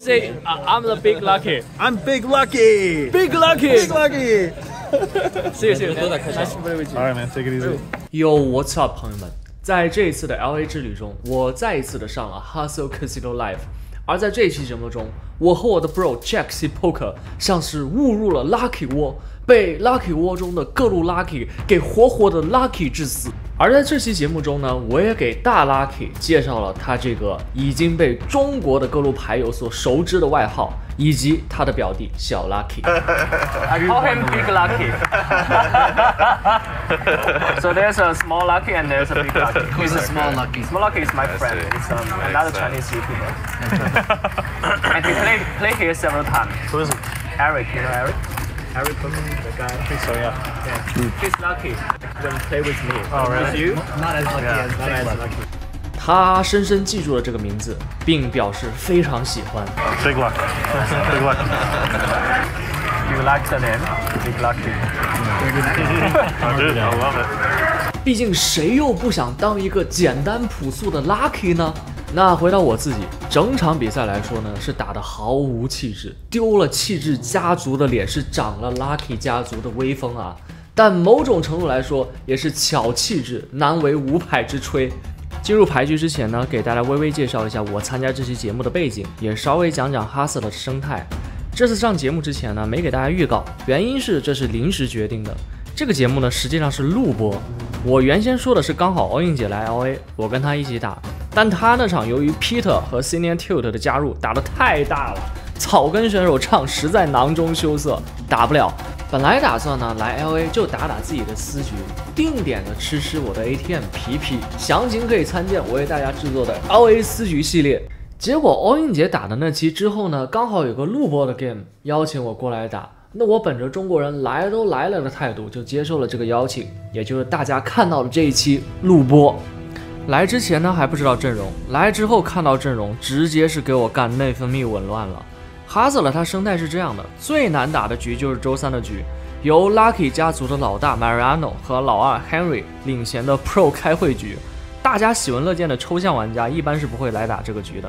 Say I'm the big lucky. I'm Big Lucky. Big lucky. Big Lucky. See you. 都在开场。All right, man. Take it easy. Yo, what's up， 朋友们？在这一次的 LA 之旅中，我再一次的上了 Hustle Casino Live。而在这一期节目中，我和我的 bro Jaxi Poker 像是误入了 Lucky 窝，被 Lucky 窝中的各路 Lucky 给活活的 Lucky 致死。而在这期节目中呢，我也给大 Lucky 介绍了他这个已经被中国的各路牌友所熟知的外号，以及他的表弟小 Lucky。I call him Big Lucky. So there's a small Lucky and there's a big Lucky. Who's a small lucky? Small Lucky is my friend. It's another Chinese YouTuber. And he play here several times. Who is it? Eric, you know Eric? Eric Poker, the guy. I think so, yeah. He's lucky when play with me. Oh, really? With you? Not as lucky as Not Big as Lucky. lucky. 他深深记住了这个名字，并表示非常喜欢。Big Luck. Big Luck. You like the name? Big Lucky. I do. I love it. 毕竟谁又不想当一个简单朴素的 Lucky 呢？那回到我自己，整场比赛来说呢，是打得毫无气质，丢了气质家族的脸，是长了 Lucky 家族的威风啊！但某种程度来说，也是巧气质难为无牌之炊。进入牌局之前呢，给大家微微介绍一下我参加这期节目的背景，也稍微讲讲 Hustle 的生态。这次上节目之前呢，没给大家预告，原因是这是临时决定的。这个节目呢，实际上是录播。我原先说的是刚好 Owen 姐来 LA， 我跟她一起打，但她那场由于 Peter 和 Senior Tilt 的加入，打得太大了，草根选手唱实在囊中羞涩，打不了。本来打算呢来 LA 就打打自己的私局，定点的吃我的 ATM 皮皮，详情可以参见我为大家制作的 LA 私局系列。结果 Owen 姐打的那期之后呢，刚好有个录播的 game 邀请我过来打。那我本着中国人来都来了的态度，就接受了这个邀请，也就是大家看到的这一期录播。来之前呢还不知道阵容，来之后看到阵容，直接是给我干内分泌紊乱了。Hustle 它生态是这样的，最难打的局就是周三的局，由 Lucky 家族的老大 Mariano 和老二 Henry 领衔的 Pro 开会局。大家喜闻乐见的抽象玩家一般是不会来打这个局的。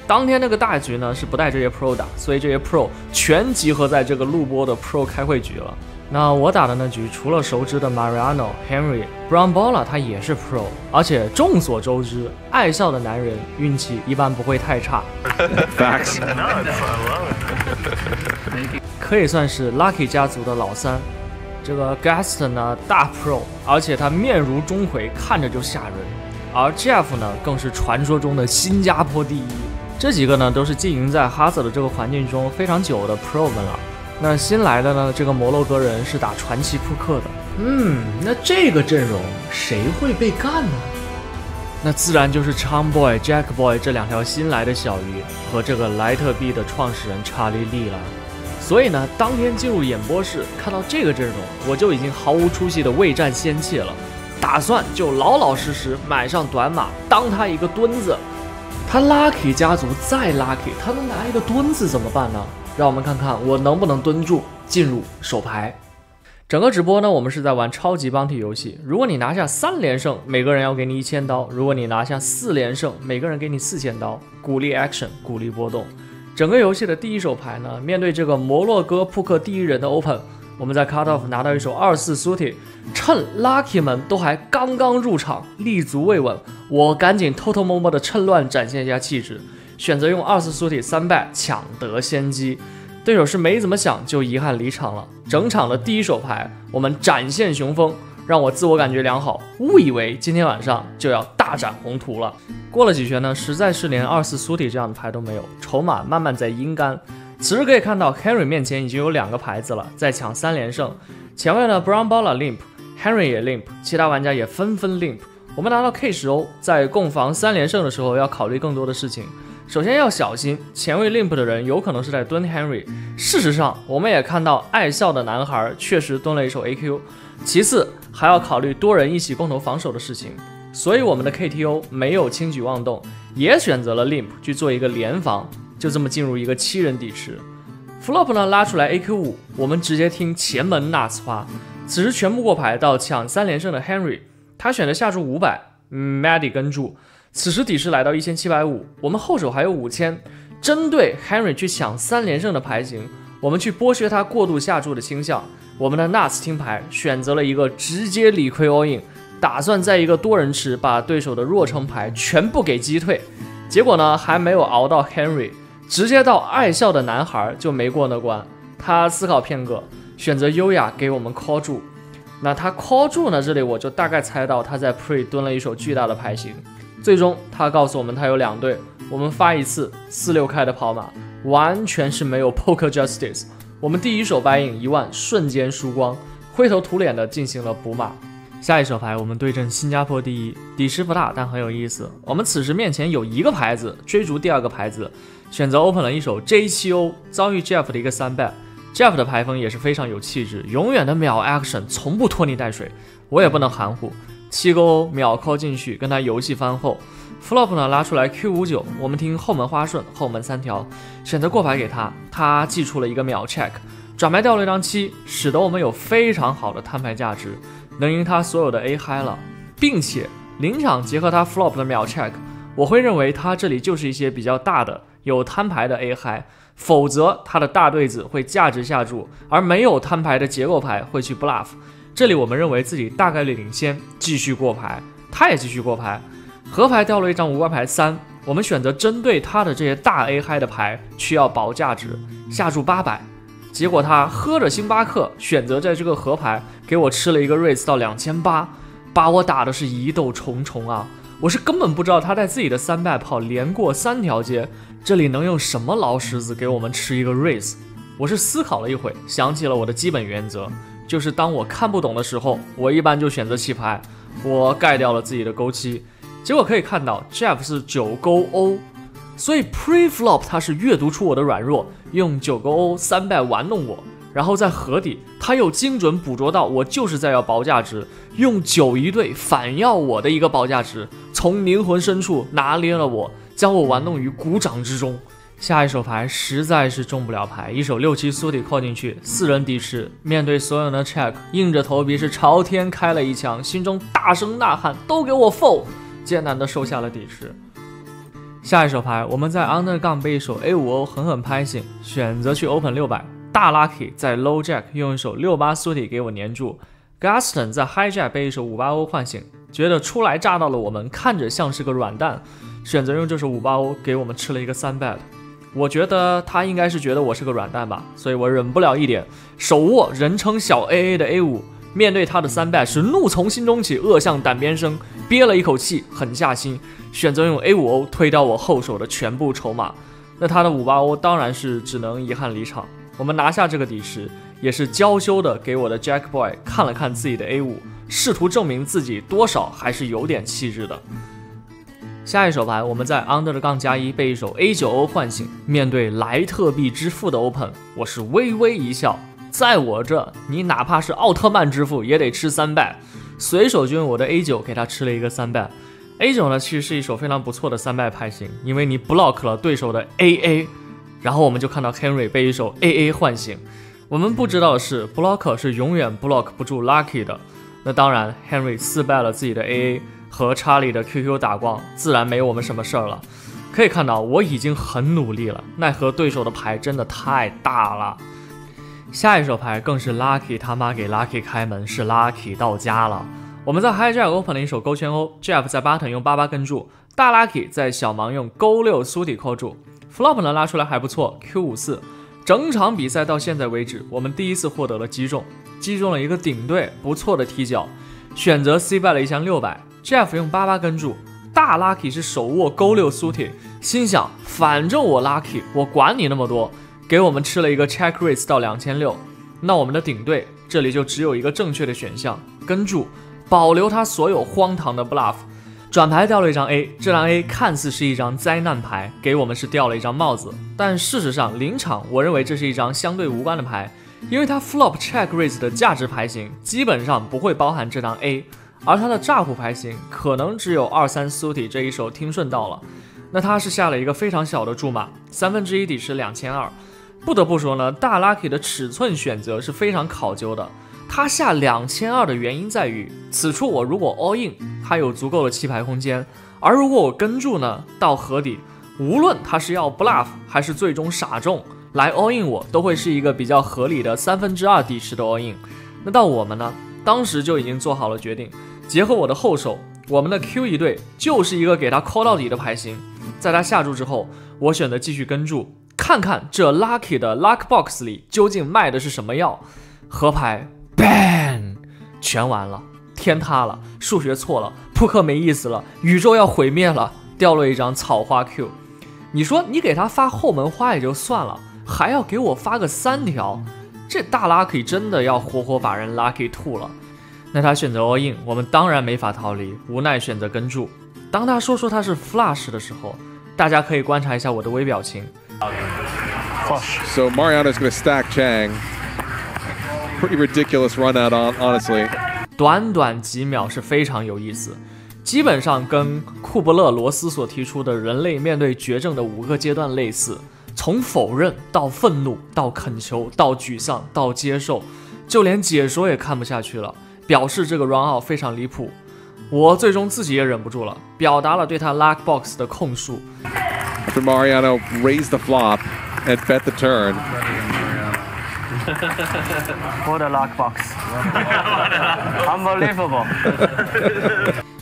当天那个大局呢是不带这些 Pro 打，所以这些 Pro 全集合在这个录播的 Pro 开会局了。那我打的那局，除了熟知的 Mariano、Henry、Brown Baller 他也是 Pro， 而且众所周知，爱笑的男人运气一般不会太差。Facts. 可以算是 Lucky 家族的老三。这个 Gaston 呢大 Pro， 而且他面如钟馗，看着就吓人。而 Jeff 呢更是传说中的新加坡第一。这几个呢都是经营在 Hustle 的这个环境中非常久的 Pro 们了。那新来的呢，这个摩洛哥人是打传奇扑克的。那这个阵容谁会被干呢？那自然就是 Chang Boy、Jack Boy 这两条新来的小鱼和这个莱特币的创始人查理利了。所以呢，当天进入演播室看到这个阵容，我就已经毫无出息的未战先怯了，打算就老老实实买上短码当他一个墩子。他 Lucky 家族再 Lucky， 他能拿一个墩子怎么办呢？让我们看看我能不能蹲住进入首牌。整个直播呢，我们是在玩超级帮体游戏。如果你拿下3连胜，每个人要给你1000刀；如果你拿下4连胜，每个人给你4000刀。鼓励 action， 鼓励波动。整个游戏的第一手牌呢，面对这个摩洛哥扑克第一人的 Open， 我们在 Cut Off 拿到一手24 Suited， 趁 Lucky 们都还刚刚入场，立足未稳，我赶紧偷偷摸摸的趁乱展现一下气质，选择用24 Suited 3 bet 抢得先机。对手是没怎么想就遗憾离场了。整场的第一手牌，我们展现雄风，让我自我感觉良好，误以为今天晚上就要大展宏图了。过了几圈呢，实在是连24 Suited 这样的牌都没有，筹码慢慢在阴干。此时可以看到 Henry 面前已经有2个牌子了，在抢3连胜。前位呢 Brown Baller Limp，Henry 也 Limp， 其他玩家也纷纷 Limp。我们拿到 K10O， 在攻防3连胜的时候要考虑更多的事情。首先要小心，前位 Limp 的人有可能是在蹲 Henry。事实上，我们也看到爱笑的男孩确实蹲了一手 AQ。其次，还要考虑多人一起共同防守的事情。所以我们的 KTO 没有轻举妄动，也选择了 Limp 去做一个联防，就这么进入一个7人底池。Flop 呢拉出来 AQ5， 我们直接听前门 Nuts 花。此时全部过牌到抢3连胜的 Henry， 他选择下注500，Maddie 跟注。此时底池来到1750，我们后手还有5000，针对 Henry 去抢3连胜的牌型，我们去剥削他过度下注的倾向。我们的 Nuts 听牌选择了一个直接理亏 all in， 打算在一个多人池把对手的弱撑牌全部给击退。结果呢，还没有熬到 Henry， 直接到爱笑的男孩就没过那关。他思考片刻，选择优雅给我们 call 住。那他 call 住呢，这里我就大概猜到他在 pre 蹲了一手巨大的牌型。最终他告诉我们他有2对，我们发一次4-6开的跑马，完全是没有 poker justice。我们第一手白赢1万，瞬间输光，灰头土脸的进行了补马。下一手牌我们对阵新加坡第一，底池不大，但很有意思。我们此时面前有一个牌子，追逐第2个牌子，选择 open 了一手 J7O， 遭遇 Jeff 的一个3bet。Jeff 的牌风也是非常有气质，永远的秒 action， 从不拖泥带水。我也不能含糊，7个 O 秒 call 进去，跟他游戏翻后。flop 呢拉出来 Q59， 我们听后门花顺，后门3条，选择过牌给他，他寄出了一个秒 check， 转牌掉了一张7，使得我们有非常好的摊牌价值，能赢他所有的 A high 了，并且临场结合他 flop 的秒 check， 我会认为他这里就是一些比较大的有摊牌的 A high， 否则他的大对子会价值下注，而没有摊牌的结构牌会去 bluff。这里我们认为自己大概率领先，继续过牌，他也继续过牌。河牌掉了一张无关牌3，我们选择针对他的这些大 A high 的牌需要保价值，下注800。结果他喝着星巴克，选择在这个河牌给我吃了一个 raise 到2800，把我打的是疑窦重重啊！我是根本不知道他在自己的3bet炮连过3条街，这里能用什么老石子给我们吃一个 raise？ 我是思考了一会，想起了我的基本原则，就是当我看不懂的时候，我一般就选择弃牌，我盖掉了自己的勾7。结果可以看到 Jeff 是9勾 O， 所以 pre-flop 他是阅读出我的软弱，用9勾 O 3bet玩弄我，然后在河底他又精准捕捉到我就是在要保价值，用9一对反要我的一个保价值，从灵魂深处拿捏了我，将我玩弄于股掌之中。下一手牌实在是中不了牌，一手6-7缩底靠进去，4人底池，面对所有的 check， 硬着头皮是朝天开了一枪，心中大声呐喊，都给我 fold， 艰难的收下了底池。下一手牌我们在 under 杠被一手 A5O 狠狠拍醒，选择去 open 600，大 lucky 在 low jack 用一手68缩底给我黏住。Gaston 在 high jack 被一手58O 唤醒，觉得初来乍到的我们看着像是个软蛋，选择用这手58O 给我们吃了一个3bet。我觉得他应该是觉得我是个软蛋吧，所以我忍不了一点，手握人称小 AA 的 A5， 面对他的3bet是怒从心中起，恶向胆边生，憋了一口气，狠下心，选择用 A5O 推掉我后手的全部筹码。那他的58O 当然是只能遗憾离场。我们拿下这个底池，也是娇羞的给我的 Jack Boy 看了看自己的 A5， 试图证明自己多少还是有点气质的。下一手牌我们在 under 的杠+1被一手 A9O 唤醒，面对莱特币之父的 open， 我是微微一笑，在我这你哪怕是奥特曼之父也得吃3bet，随手就用我的 A9 给他吃了一个3bet。 A9 呢其实是一手非常不错的3bet牌型，因为你 block 了对手的 AA， 然后我们就看到 Henry 被一手 AA 唤醒。我们不知道的是 blocker 是永远 block 不住 lucky 的，那当然 Henry 4bet 了自己的 AA，和查理的 QQ 打光，自然没我们什么事儿了。可以看到我已经很努力了，奈何对手的牌真的太大了。下一手牌更是 Lucky 他妈给 Lucky 开门，是 Lucky 到家了。我们在 High Jack Open 了一手勾圈 O，Jeff 在 Button 用88跟住，大 Lucky 在小盲用勾6苏底扣住。Flop 呢拉出来还不错 Q54。整场比赛到现在为止，我们第一次获得了击中了一个顶对不错的踢脚，选择 C bet 了一箱600，Jeff 用88跟住，大 lucky 是手握勾6苏铁，心想反正我 lucky， 我管你那么多，给我们吃了一个 check raise 到2600，那我们的顶队这里就只有一个正确的选项，跟住，保留他所有荒唐的 bluff。转牌掉了一张 A， 这张 A 看似是一张灾难牌，给我们是掉了一张帽子，但事实上临场我认为这是一张相对无关的牌，因为它 flop check raise 的价值牌型基本上不会包含这张 A， 而它的炸胡牌型可能只有2-3 suited 这一手听顺到了，那它是下了一个非常小的注码，1/3底是2200。不得不说呢，大 lucky 的尺寸选择是非常考究的。他下2200的原因在于，此处我如果 all in， 他有足够的弃牌空间，而如果我跟住呢，到河底无论他是要 bluff 还是最终傻中来 all in 我，都会是一个比较合理的2/3底池的 all in。那到我们呢，当时就已经做好了决定，结合我的后手，我们的 Q 一对就是一个给他 call 到底的牌型。在他下注之后，我选择继续跟注，看看这 Lucky 的 Luck Box 里究竟卖的是什么药。合牌 bang， 全完了，天塌了，数学错了，扑克没意思了，宇宙要毁灭了，掉落一张草花 Q。你说你给他发后门花也就算了，还要给我发个3条，这大 Lucky 真的要活活把人 Lucky 吐了。那他选择 all in， 我们当然没法逃离，无奈选择跟注。当他说出他是 flush 的时候，大家可以观察一下我的微表情。So Mariano's going to stack Chang. Pretty ridiculous run out honestly. 短短几秒是非常有意思，基本上跟库伯勒罗斯所提出的人类面对绝症的5个阶段类似，从否认到愤怒到恳求到沮丧到接受，就连解说也看不下去了，表示这个 run out 非常离谱。我最终自己也忍不住了，表达了对他 luck box 的控诉。After Mariano raised the flop and bet the turn. What a luck box. Unbelievable.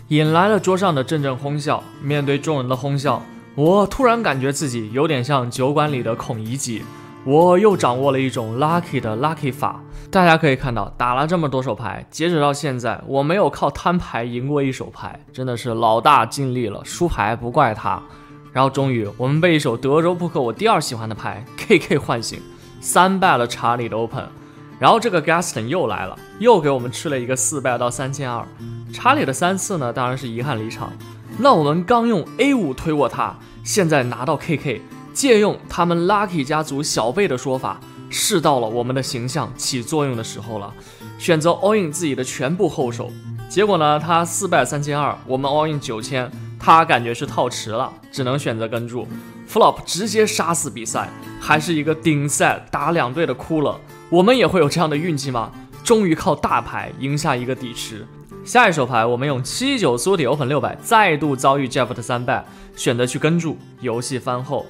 引来了桌上的阵阵哄笑。面对众人的哄笑，我突然感觉自己有点像酒馆里的孔乙己。我又掌握了一种 lucky 的 lucky 法。大家可以看到，打了这么多手牌，截止到现在，我没有靠摊牌赢过一手牌，真的是老大尽力了，输牌不怪他。然后终于，我们被一手德州扑克我第2喜欢的牌 KK 唤醒，3bet 了查理的 open。然后这个 Gaston 又来了，又给我们吃了一个4bet 到3200。查理的3次呢，当然是遗憾离场。那我们刚用 A5 推过他，现在拿到 KK， 借用他们 Lucky 家族小辈的说法，是到了我们的形象起作用的时候了。选择 all in 自己的全部后手，结果呢，他4bet 3200，我们 all in 9000，他感觉是套池了，只能选择跟注。Flop 直接杀死比赛，还是一个顶 set 打2队的哭了。我们也会有这样的运气吗？终于靠大牌赢下一个底池。下一手牌，我们用7-9缩底 open 600，再度遭遇 Jeff 的3bet，选择去跟注，游戏翻后。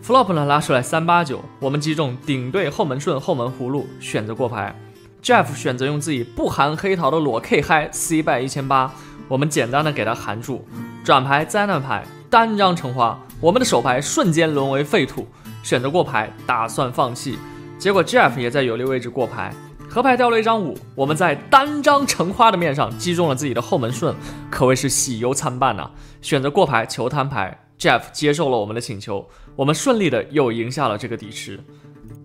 Flop 呢拉出来389，我们击中顶对后门顺后门葫芦，选择过牌。Jeff 选择用自己不含黑桃的裸 K 嗨 C bet 1800，我们简单的给他含住。转牌灾难牌单张橙花，我们的手牌瞬间沦为废土，选择过牌，打算放弃。结果 Jeff 也在有利位置过牌，合牌掉了一张5，我们在单张橙花的面上击中了自己的后门顺，可谓是喜忧参半啊。选择过牌求摊牌， Jeff 接受了我们的请求，我们顺利的又赢下了这个底池。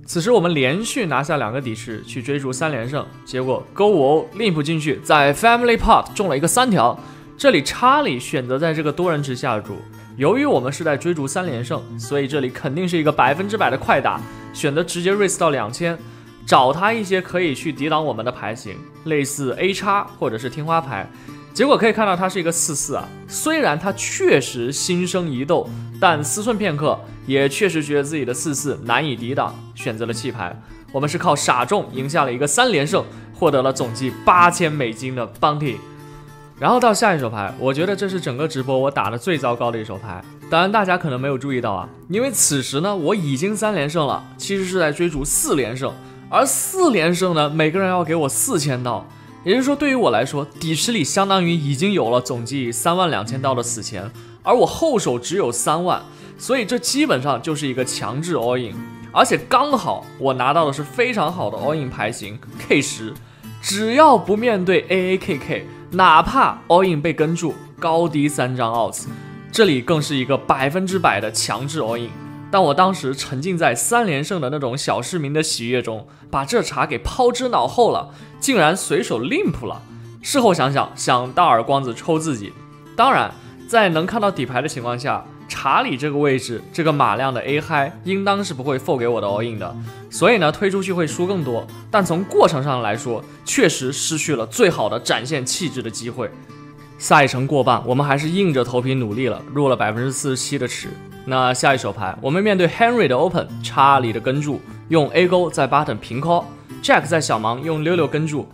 此时我们连续拿下2个底池去追逐3连胜，结果勾5 limp 进去，在 Family Pot 中了一个3条。这里查理选择在这个多人池下注，由于我们是在追逐3连胜，所以这里肯定是一个100%的快打，选择直接 raise 到2000，找他一些可以去抵挡我们的牌型，类似 A 叉或者是天花牌。结果可以看到他是一个4-4啊，虽然他确实心生疑窦，但思忖片刻，也确实觉得自己的4-4难以抵挡，选择了弃牌。我们是靠傻中赢下了一个3连胜，获得了总计$8000的 bounty。然后到下一手牌，我觉得这是整个直播我打的最糟糕的一手牌，当然大家可能没有注意到啊，因为此时呢我已经3连胜了，其实是在追逐4连胜，而4连胜呢每个人要给我4000刀，也就是说对于我来说，底池里相当于已经有了总计32000刀的死钱，而我后手只有3万，所以这基本上就是一个强制 all in， 而且刚好我拿到的是非常好的 all in 牌型 K10， 只要不面对 AAKK，哪怕 all in 被跟住，高低3张 outs， 这里更是一个100%的强制 all in。但我当时沉浸在3连胜的那种小市民的喜悦中，把这茬给抛之脑后了，竟然随手 limp 了。事后想想，想大耳光子抽自己。当然，在能看到底牌的情况下，查理这个位置，这个马量的 A high 应当是不会 fold 给我的 all in 的，所以呢推出去会输更多，但从过程上来说，确实失去了最好的展现气质的机会。赛程过半，我们还是硬着头皮努力了，入了47%的池。那下一手牌，我们面对 Henry 的 open， 查理的跟注，用 A 勾在 button 平 call， Jack 在小盲用66跟注。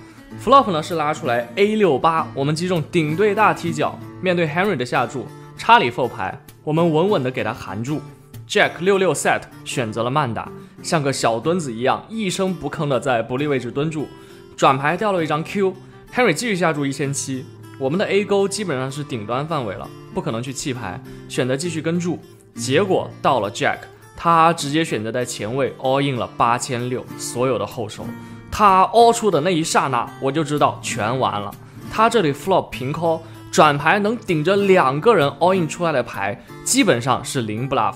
Flop 呢是拉出来 A68， 我们击中顶对大踢脚，面对 Henry 的下注，查理 fold 牌，我们稳稳的给他含住。Jack 66 set 选择了慢打，像个小墩子一样一声不吭的在不利位置蹲住，转牌掉了一张 Q，Henry 继续下注1700，我们的 A 勾基本上是顶端范围了，不可能去弃牌，选择继续跟注，结果到了 Jack， 他直接选择在前位 all in 了8600所有的后手，他 all 出的那一刹那我就知道全完了，他这里 flop 平 call， 转牌能顶着2个人 all in 出来的牌基本上是零 bluff，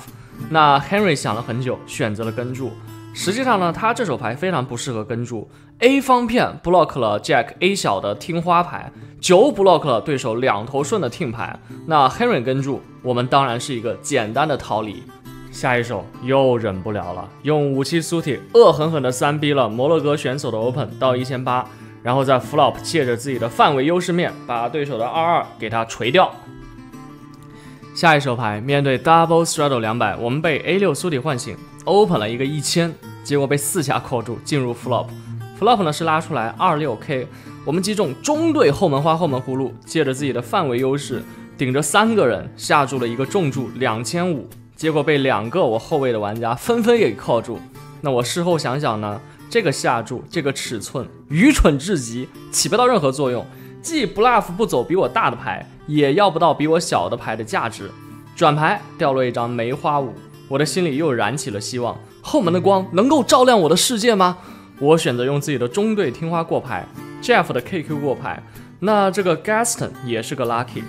那 Henry 想了很久选择了跟注，实际上呢他这手牌非常不适合跟注， A 方片 block 了 Jack A 小的听花牌，9 block 了对手2头顺的听牌，那 Henry 跟注我们当然是一个简单的逃离。下一手又忍不了了，用57 suited 恶狠狠的3逼了摩洛哥选手的 open 到1800，然后在 flop 借着自己的范围优势面把对手的22给他锤掉。下一手牌面对 double straddle 200，我们被 A6 suited 唤醒 open 了一个1000，结果被4下扣住进入 flop 呢是拉出来26K， 我们击中中队后门花后门葫芦，借着自己的范围优势顶着3个人下注了一个重注2500，结果被2个我后卫的玩家纷纷给扣住。那我事后想想呢，这个下注这个尺寸愚蠢至极，起不到任何作用，既 bluff 不走比我大的牌，也要不到比我小的牌的价值。转牌掉落一张梅花5，我的心里又燃起了希望，后门的光能够照亮我的世界吗？我选择用自己的中队听花过牌， Jeff 的 KQ 过牌，那这个 Gaston 也是个 lucky，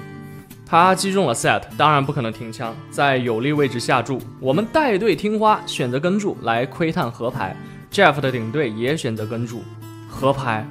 他击中了 set， 当然不可能停枪，在有利位置下注，我们带队听花选择跟注来窥探河牌， Jeff 的顶队也选择跟注河牌。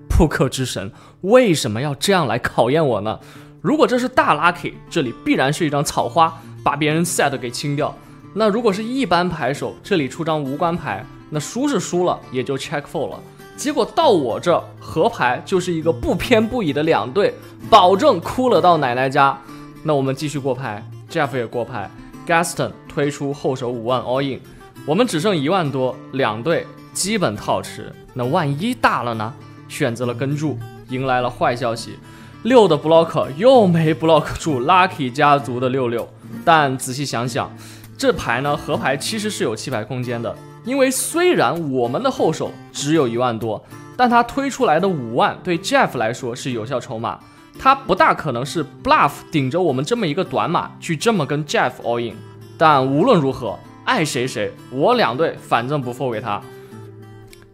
扑克之神为什么要这样来考验我呢？如果这是大 lucky， 这里必然是一张草花，把别人 set 给清掉，那如果是一般牌手，这里出张无关牌，那输是输了，也就 check fold 了。结果到我这河牌就是一个不偏不倚的2队，保证哭了到奶奶家。那我们继续过牌， Jeff 也过牌， Gaston 推出后手5万 all in， 我们只剩1万多，2队基本套吃。那万一大了呢？选择了跟注，迎来了坏消息，6的 block 又没 block 住 Lucky 家族的66。但仔细想想，这牌呢河牌其实是有弃牌空间的，因为虽然我们的后手只有1万多，但他推出来的5万对 Jeff 来说是有效筹码，他不大可能是 bluff 顶着我们这么一个短码去这么跟 Jeff all in。但无论如何，爱谁谁，我2队反正不 fold 给他。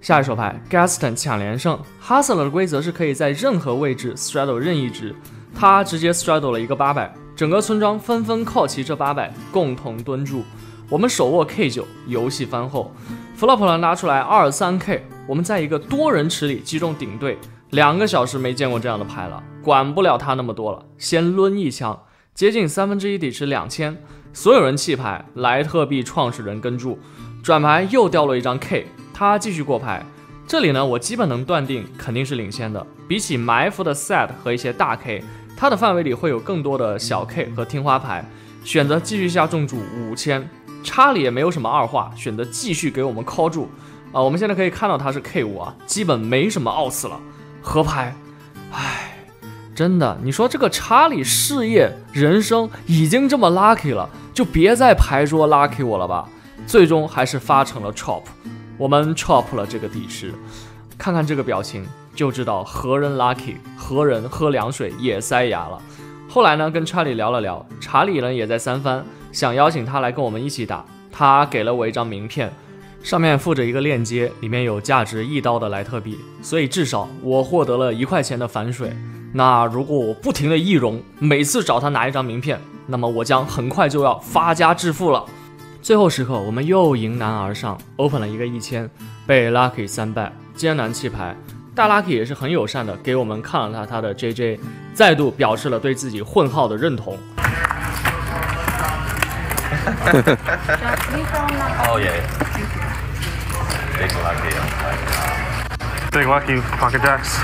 下一手牌 Gaston 抢连胜， Hustler 的规则是可以在任何位置 straddle 任意值，他直接 straddle 了一个800，整个村庄纷纷靠齐这800，共同蹲住。我们手握 K9， 游戏翻后 flop 呢拉出来23K， 我们在一个多人池里击中顶队，2个小时没见过这样的牌了，管不了他那么多了，先抡一枪，接近1/3底池2000，所有人弃牌，莱特币创始人跟住，转牌又掉落一张 K， 他继续过牌。这里呢，我基本能断定肯定是领先的，比起埋伏的 set 和一些大 K， 他的范围里会有更多的小 K 和听花牌，选择继续下重注5000，查理也没有什么二话，选择继续给我们 call 住。我们现在可以看到他是 K5 啊，基本没什么odds了。合牌，真的，你说这个查理事业人生已经这么 lucky 了，就别在牌桌 lucky 我了吧。最终还是发成了 chop， 我们 chop 了这个底池。看看这个表情就知道何人 lucky， 何人喝凉水也塞牙了。后来呢，跟查理聊了聊，查理呢也在3番，想邀请他来跟我们一起打。他给了我一张名片，上面附着一个链接，里面有价值1刀的莱特币，所以至少我获得了1块钱的反水。那如果我不停的易容，每次找他拿一张名片，那么我将很快就要发家致富了。最后时刻，我们又迎难而上 ，open 了一个1000，被 Lucky 3败，艰难弃牌。大 Lucky 也是很友善的，给我们看了他的 JJ， 再度表示了对自己混号的认同。Oh yeah. Big lucky pocket jacks.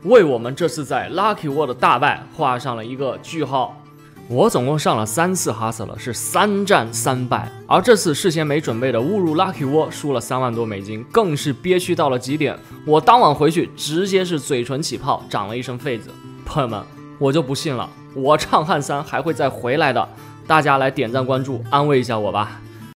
为我们这次在 Lucky War 的大败画上了一个句号。我总共上了3次 Hustler， 是3战3败，而这次事先没准备的误入 Lucky War， 输了3万多美金，更是憋屈到了极点。我当晚回去直接是嘴唇起泡，长了一身痱子。朋友们，我就不信了，我唱汉3还会再回来的。大家来点赞关注，安慰一下我吧。